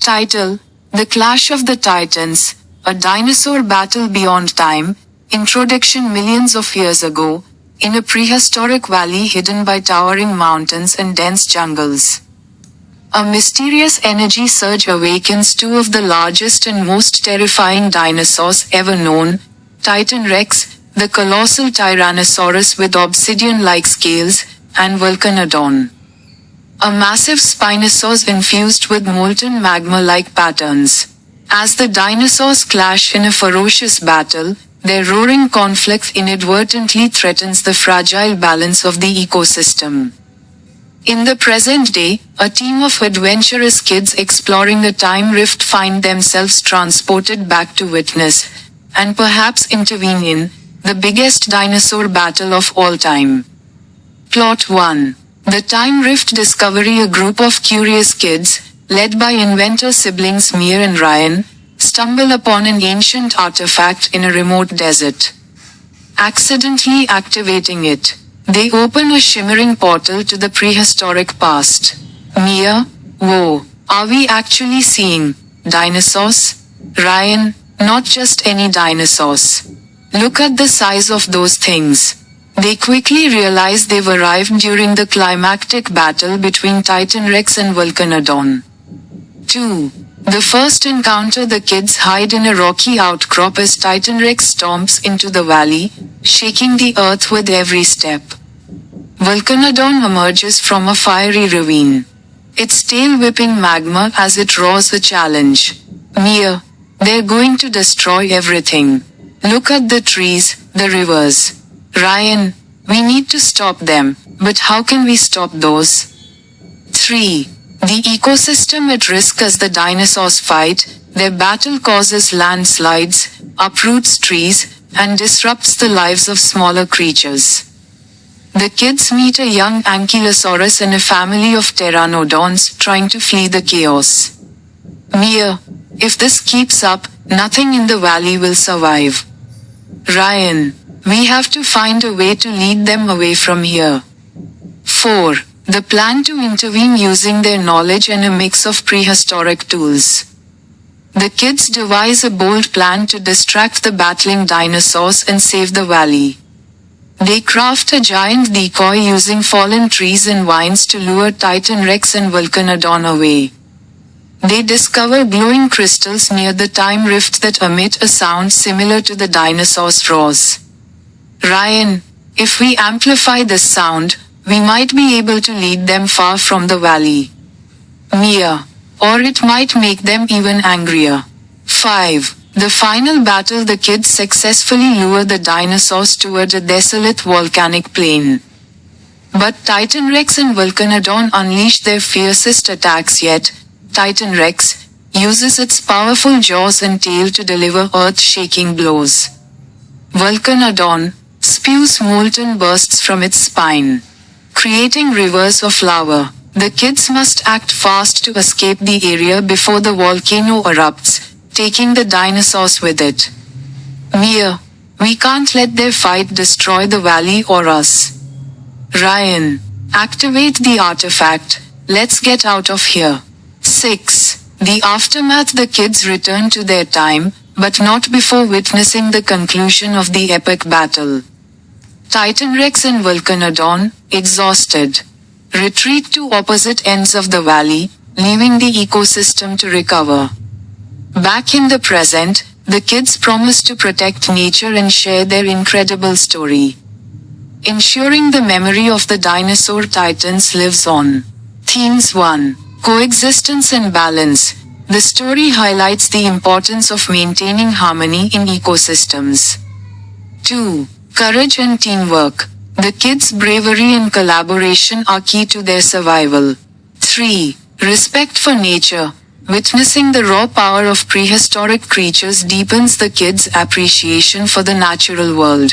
Title: The Clash of the Titans, a dinosaur battle beyond time. Introduction: millions of years ago, in a prehistoric valley hidden by towering mountains and dense jungles, a mysterious energy surge awakens two of the largest and most terrifying dinosaurs ever known, Titan Rex, the colossal Tyrannosaurus with obsidian-like scales, and Volcanodon, a massive Spinosaurus infused with molten magma-like patterns. As the dinosaurs clash in a ferocious battle, their roaring conflict inadvertently threatens the fragile balance of the ecosystem. In the present day, a team of adventurous kids exploring a time rift find themselves transported back to witness, and perhaps intervene in, the biggest dinosaur battle of all time. Plot 1. The Time Rift Discovery. A group of curious kids, led by inventor siblings Mir and Ryan, stumble upon an ancient artifact in a remote desert. Accidentally activating it, they open a shimmering portal to the prehistoric past. Mir: whoa, are we actually seeing dinosaurs? Ryan: not just any dinosaurs. Look at the size of those things. They quickly realize they've arrived during the climactic battle between Titan Rex and Volcanodon. 2. The first encounter. The kids hide in a rocky outcrop as Titan Rex stomps into the valley, shaking the earth with every step. Volcanodon emerges from a fiery ravine, its tail whipping magma as it roars a challenge. Mir: they're going to destroy everything. Look at the trees, the rivers. Ryan: we need to stop them, but how can we stop those? 3. The ecosystem at risk. As the dinosaurs fight, their battle causes landslides, uproots trees, and disrupts the lives of smaller creatures. The kids meet a young Ankylosaurus and a family of pteranodons trying to flee the chaos. Mir: if this keeps up, nothing in the valley will survive. Ryan: we have to find a way to lead them away from here. 4. The plan to intervene. Using their knowledge and a mix of prehistoric tools, the kids devise a bold plan to distract the battling dinosaurs and save the valley. They craft a giant decoy using fallen trees and vines to lure Titan Rex and Volcanodon away. They discover glowing crystals near the time rift that emit a sound similar to the dinosaurs' roars. Ryan: if we amplify this sound, we might be able to lead them far from the valley. Mir: or it might make them even angrier. 5. The final battle. The kids successfully lure the dinosaurs toward a desolate volcanic plain. But Titan Rex and Volcanodon unleash their fiercest attacks yet. Titan Rex uses its powerful jaws and tail to deliver earth-shaking blows. Volcanodon spews molten bursts from its spine, creating rivers of lava. The kids must act fast to escape the area before the volcano erupts, taking the dinosaurs with it. Mir: we can't let their fight destroy the valley or us. Ryan: activate the artifact, let's get out of here. 6. The aftermath. The kids return to their time, but not before witnessing the conclusion of the epic battle. Titan Rex and Volcanodon, exhausted, retreat to opposite ends of the valley, leaving the ecosystem to recover. Back in the present, the kids promise to protect nature and share their incredible story, ensuring the memory of the dinosaur titans lives on. Themes. 1. Coexistence and balance. The story highlights the importance of maintaining harmony in ecosystems. 2. Courage and teamwork. The kids' bravery and collaboration are key to their survival. 3. Respect for nature. Witnessing the raw power of prehistoric creatures deepens the kids' appreciation for the natural world.